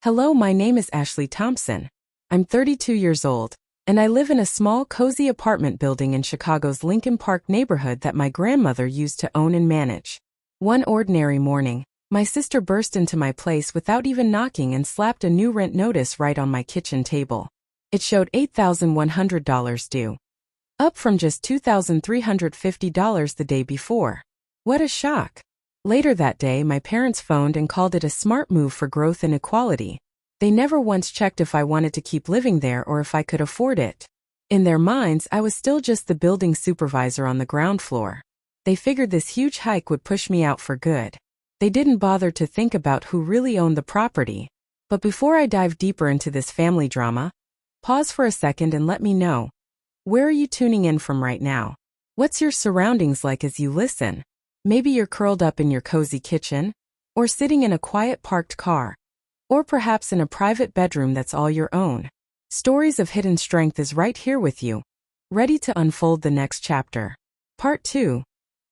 Hello, my name is Ashley Thompson. I'm 32 years old, and I live in a small, cozy apartment building in Chicago's Lincoln Park neighborhood that my grandmother used to own and manage. One ordinary morning, my sister burst into my place without even knocking and slapped a new rent notice right on my kitchen table. It showed $8,100 due, up from just $2,350 the day before. What a shock! Later that day, my parents phoned and called it a smart move for growth and equality. They never once checked if I wanted to keep living there or if I could afford it. In their minds, I was still just the building supervisor on the ground floor. They figured this huge hike would push me out for good. They didn't bother to think about who really owned the property. But before I dive deeper into this family drama, pause for a second and let me know. Where are you tuning in from right now? What's your surroundings like as you listen? Maybe you're curled up in your cozy kitchen, or sitting in a quiet parked car, or perhaps in a private bedroom that's all your own. Stories of Hidden Strength is right here with you, ready to unfold the next chapter. Part 2.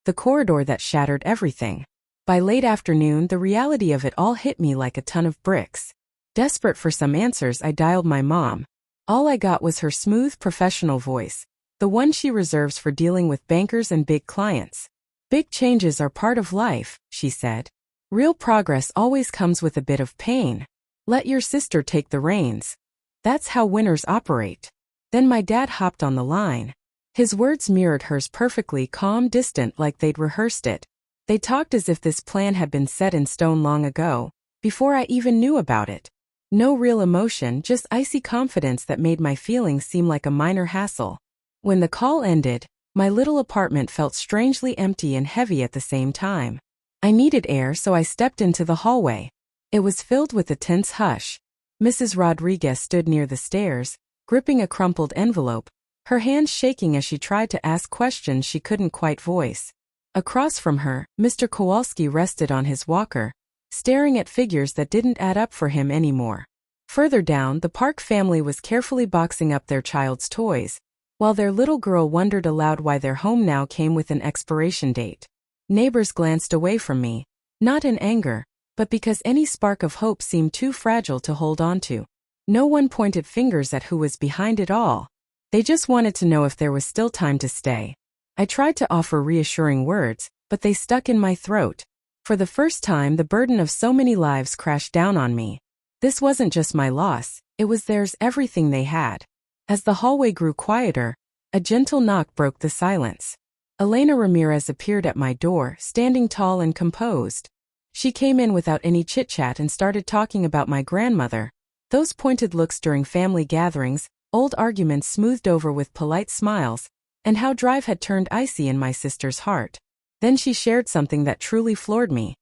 The Corridor That Shattered Everything. By late afternoon, the reality of it all hit me like a ton of bricks. Desperate for some answers, I dialed my mom. All I got was her smooth, professional voice, the one she reserves for dealing with bankers and big clients. Big changes are part of life, she said. Real progress always comes with a bit of pain. Let your sister take the reins. That's how winners operate. Then my dad hopped on the line. His words mirrored hers perfectly, calm, distant, like they'd rehearsed it. They talked as if this plan had been set in stone long ago, before I even knew about it. No real emotion, just icy confidence that made my feelings seem like a minor hassle. When the call ended, my little apartment felt strangely empty and heavy at the same time. I needed air, so I stepped into the hallway. It was filled with a tense hush. Mrs. Rodriguez stood near the stairs, gripping a crumpled envelope, her hands shaking as she tried to ask questions she couldn't quite voice. Across from her, Mr. Kowalski rested on his walker, staring at figures that didn't add up for him anymore. Further down, the Park family was carefully boxing up their child's toys, while their little girl wondered aloud why their home now came with an expiration date. Neighbors glanced away from me, not in anger, but because any spark of hope seemed too fragile to hold on to. No one pointed fingers at who was behind it all. They just wanted to know if there was still time to stay. I tried to offer reassuring words, but they stuck in my throat. For the first time, the burden of so many lives crashed down on me. This wasn't just my loss, it was theirs, everything they had. As the hallway grew quieter, a gentle knock broke the silence. Elena Ramirez appeared at my door, standing tall and composed. She came in without any chit-chat and started talking about my grandmother. Those pointed looks during family gatherings, old arguments smoothed over with polite smiles, and how drive had turned icy in my sister's heart. Then she shared something that truly floored me.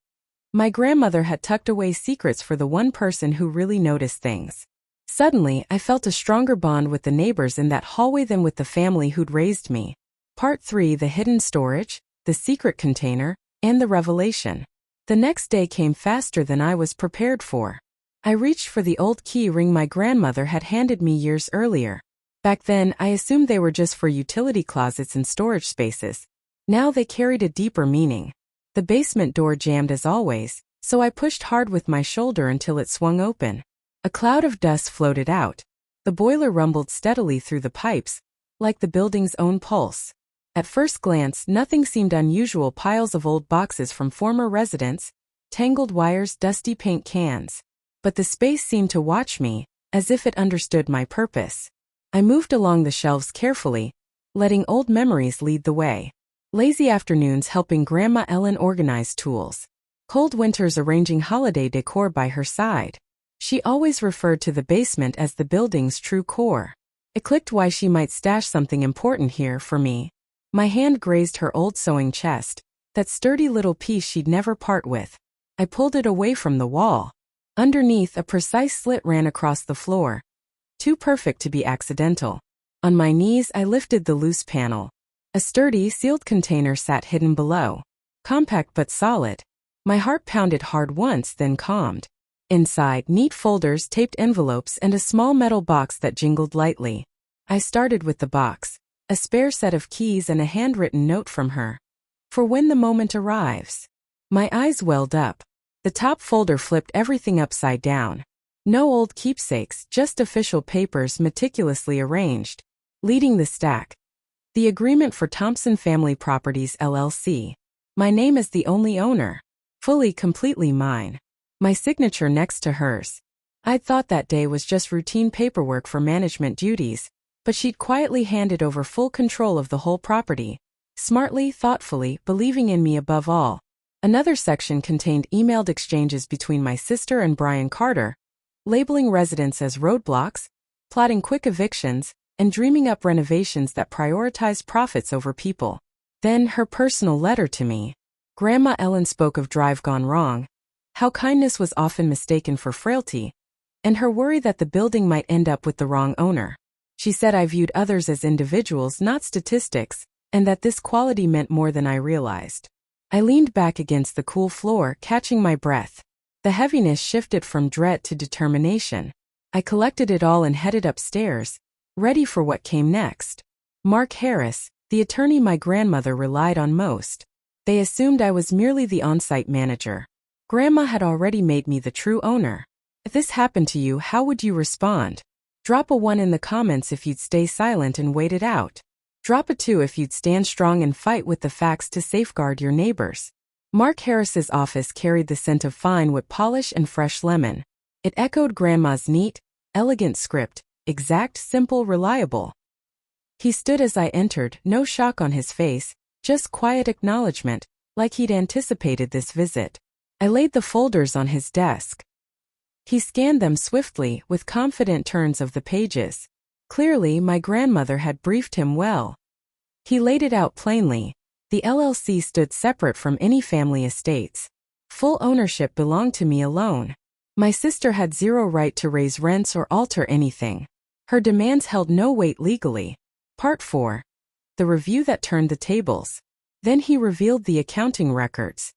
My grandmother had tucked away secrets for the one person who really noticed things. Suddenly, I felt a stronger bond with the neighbors in that hallway than with the family who'd raised me. Part 3: The Hidden Storage, the Secret Container, and the Revelation. The next day came faster than I was prepared for. I reached for the old key ring my grandmother had handed me years earlier. Back then, I assumed they were just for utility closets and storage spaces. Now they carried a deeper meaning. The basement door jammed as always, so I pushed hard with my shoulder until it swung open. A cloud of dust floated out. The boiler rumbled steadily through the pipes, like the building's own pulse. At first glance, nothing seemed unusual: piles of old boxes from former residents, tangled wires, dusty paint cans. But the space seemed to watch me, as if it understood my purpose. I moved along the shelves carefully, letting old memories lead the way. Lazy afternoons helping Grandma Ellen organize tools. Cold winters arranging holiday decor by her side. She always referred to the basement as the building's true core. It clicked why she might stash something important here for me. My hand grazed her old sewing chest, that sturdy little piece she'd never part with. I pulled it away from the wall. Underneath, a precise slit ran across the floor, too perfect to be accidental. On my knees, I lifted the loose panel. A sturdy, sealed container sat hidden below. Compact but solid. My heart pounded hard once, then calmed. Inside, neat folders, taped envelopes, and a small metal box that jingled lightly. I started with the box. A spare set of keys and a handwritten note from her. For when the moment arrives. My eyes welled up. The top folder flipped everything upside down. No old keepsakes, just official papers meticulously arranged. Leading the stack. The agreement for Thompson Family Properties LLC. My name is the only owner. Fully, completely mine. My signature next to hers. I'd thought that day was just routine paperwork for management duties, but she'd quietly handed over full control of the whole property. Smartly, thoughtfully, believing in me above all. Another section contained emailed exchanges between my sister and Brian Carter, labeling residents as roadblocks, plotting quick evictions, and dreaming up renovations that prioritized profits over people. Then her personal letter to me. Grandma Ellen spoke of drive gone wrong, how kindness was often mistaken for frailty, and her worry that the building might end up with the wrong owner. She said I viewed others as individuals, not statistics, and that this quality meant more than I realized. I leaned back against the cool floor, catching my breath. The heaviness shifted from dread to determination. I collected it all and headed upstairs, ready for what came next. Mark Harris, the attorney my grandmother relied on most. They assumed I was merely the on-site manager. Grandma had already made me the true owner. If this happened to you, how would you respond? Drop a 1 in the comments if you'd stay silent and wait it out. Drop a 2 if you'd stand strong and fight with the facts to safeguard your neighbors. Mark Harris's office carried the scent of fine wood polish and fresh lemon. It echoed Grandma's neat, elegant script, exact, simple, reliable. He stood as I entered, no shock on his face, just quiet acknowledgement, like he'd anticipated this visit. I laid the folders on his desk. He scanned them swiftly, with confident turns of the pages. Clearly, my grandmother had briefed him well. He laid it out plainly. The LLC stood separate from any family estates. Full ownership belonged to me alone. My sister had zero right to raise rents or alter anything. Her demands held no weight legally. Part 4. The review that turned the tables. Then he revealed the accounting records.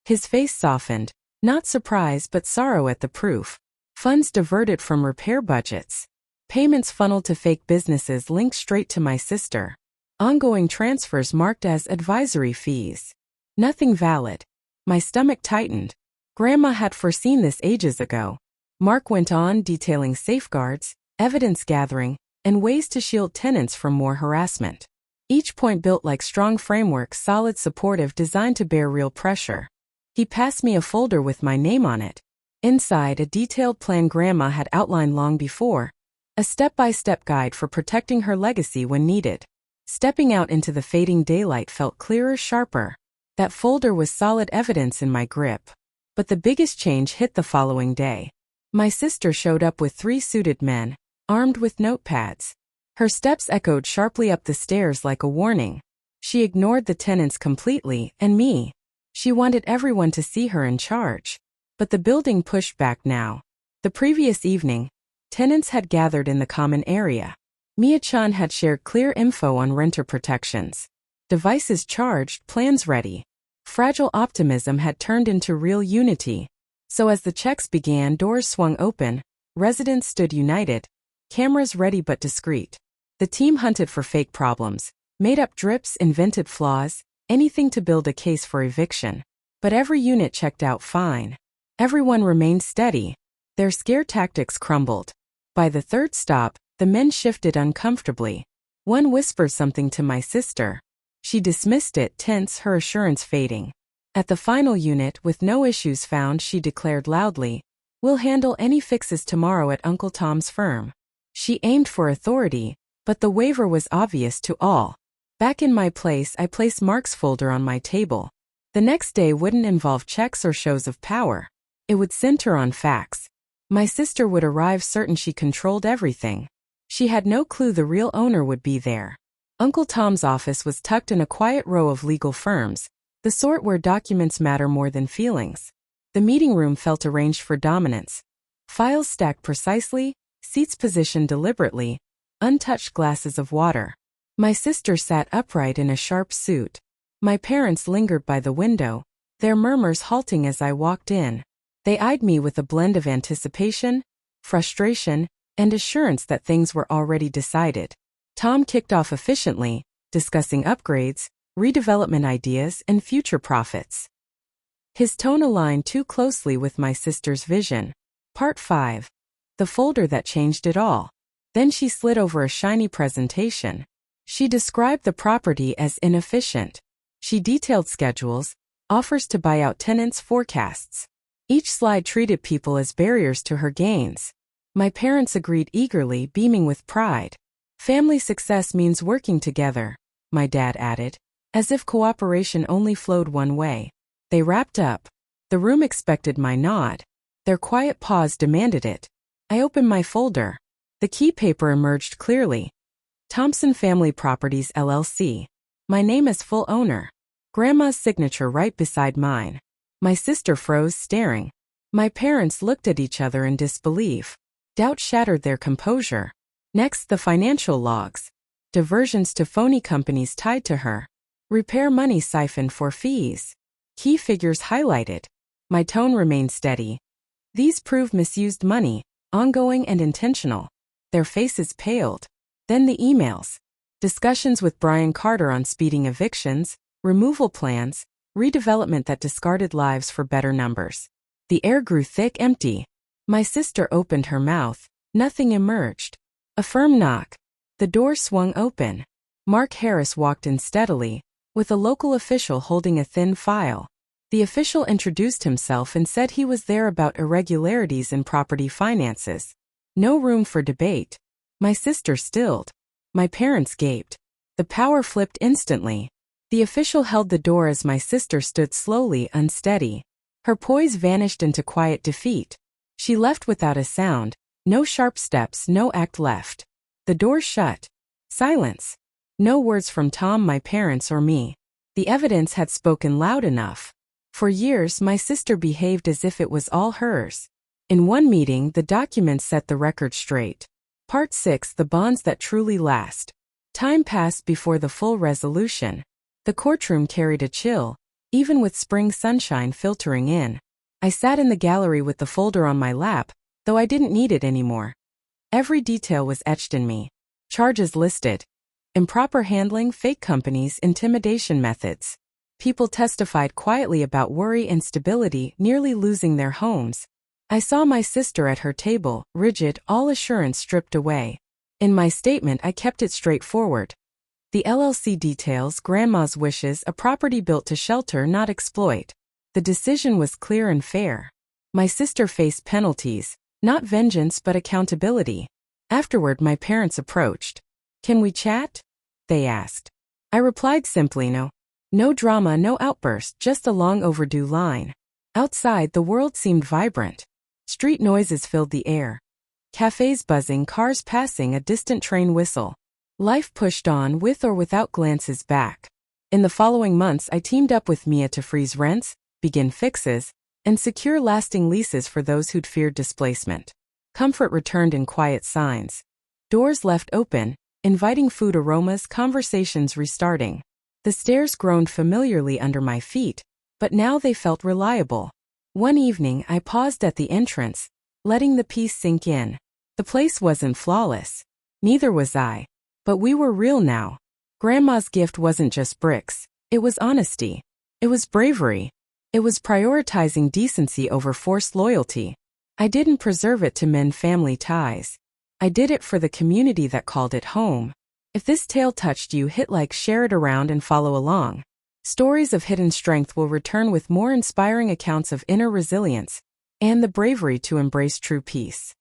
His face softened, not surprise but sorrow at the proof. Funds diverted from repair budgets. Payments funneled to fake businesses linked straight to my sister. Ongoing transfers marked as advisory fees. Nothing valid. My stomach tightened. Grandma had foreseen this ages ago. Mark went on detailing safeguards, evidence gathering, and ways to shield tenants from more harassment. Each point built like strong framework, solid, supportive, designed to bear real pressure. He passed me a folder with my name on it. Inside, a detailed plan Grandma had outlined long before. A step-by-step guide for protecting her legacy when needed. Stepping out into the fading daylight felt clearer, sharper. That folder was solid evidence in my grip. But the biggest change hit the following day. My sister showed up with 3 suited men, armed with notepads. Her steps echoed sharply up the stairs like a warning. She ignored the tenants completely, and me. She wanted everyone to see her in charge. But the building pushed back now. The previous evening, tenants had gathered in the common area. Mia-chan had shared clear info on renter protections. Devices charged, plans ready. Fragile optimism had turned into real unity. So as the checks began, doors swung open, residents stood united, cameras ready but discreet. The team hunted for fake problems, made up drips, invented flaws, anything to build a case for eviction. But every unit checked out fine. Everyone remained steady. Their scare tactics crumbled. By the third stop, the men shifted uncomfortably. One whispered something to my sister. She dismissed it, tense, her assurance fading. At the final unit, with no issues found, she declared loudly, "We'll handle any fixes tomorrow at Uncle Tom's firm." She aimed for authority, but the waiver was obvious to all. Back in my place, I placed Mark's folder on my table. The next day wouldn't involve checks or shows of power. It would center on facts. My sister would arrive certain she controlled everything. She had no clue the real owner would be there. Uncle Tom's office was tucked in a quiet row of legal firms, the sort where documents matter more than feelings. The meeting room felt arranged for dominance. Files stacked precisely, seats positioned deliberately, untouched glasses of water. My sister sat upright in a sharp suit. My parents lingered by the window, their murmurs halting as I walked in. They eyed me with a blend of anticipation, frustration, and assurance that things were already decided. Tom kicked off efficiently, discussing upgrades, redevelopment ideas, and future profits. His tone aligned too closely with my sister's vision. Part 5. The folder that changed it all. Then she slid over a shiny presentation. She described the property as inefficient. She detailed schedules, offers to buy out tenants, forecasts. Each slide treated people as barriers to her gains. My parents agreed eagerly, beaming with pride. Family success means working together, my dad added, as if cooperation only flowed one way. They wrapped up. The room expected my nod. Their quiet pause demanded it. I opened my folder. The key paper emerged clearly. Thompson Family Properties LLC. My name as full owner. Grandma's signature right beside mine. My sister froze, staring. My parents looked at each other in disbelief. Doubt shattered their composure. Next, the financial logs. Diversions to phony companies tied to her. Repair money siphoned for fees. Key figures highlighted. My tone remained steady. These prove misused money, ongoing and intentional. Their faces paled. Then the emails. Discussions with Brian Carter on speeding evictions, removal plans, redevelopment that discarded lives for better numbers. The air grew thick, empty. My sister opened her mouth. Nothing emerged. A firm knock. The door swung open. Mark Harris walked in steadily, with a local official holding a thin file. The official introduced himself and said he was there about irregularities in property finances. No room for debate. My sister stilled. My parents gaped. The power flipped instantly. The official held the door as my sister stood slowly, unsteady. Her poise vanished into quiet defeat. She left without a sound. No sharp steps, no act left. The door shut. Silence. No words from Tom, my parents, or me. The evidence had spoken loud enough. For years, my sister behaved as if it was all hers. In one meeting, the documents set the record straight. Part 6: The Bonds That Truly Last. Time passed before the full resolution. The courtroom carried a chill, even with spring sunshine filtering in. I sat in the gallery with the folder on my lap, though I didn't need it anymore. Every detail was etched in me. Charges listed. Improper handling, fake companies, intimidation methods. People testified quietly about worry, instability, nearly losing their homes. I saw my sister at her table, rigid, all assurance stripped away. In my statement, I kept it straightforward. The LLC details Grandma's wishes, a property built to shelter, not exploit. The decision was clear and fair. My sister faced penalties, not vengeance but accountability. Afterward, my parents approached. "Can we chat?" they asked. I replied simply no. No drama, no outburst, just a long overdue line. Outside, the world seemed vibrant. Street noises filled the air. Cafes buzzing, cars passing, a distant train whistle. Life pushed on, with or without glances back. In the following months, I teamed up with Mia to freeze rents, begin fixes, and secure lasting leases for those who'd feared displacement. Comfort returned in quiet signs. Doors left open, inviting food aromas, conversations restarting. The stairs groaned familiarly under my feet, but now they felt reliable. One evening, I paused at the entrance, letting the peace sink in. The place wasn't flawless. Neither was I. But we were real now. Grandma's gift wasn't just bricks. It was honesty. It was bravery. It was prioritizing decency over forced loyalty. I didn't preserve it to mend family ties. I did it for the community that called it home. If this tale touched you, hit like, share it around, and follow along. Stories of Hidden Strength will return with more inspiring accounts of inner resilience and the bravery to embrace true peace.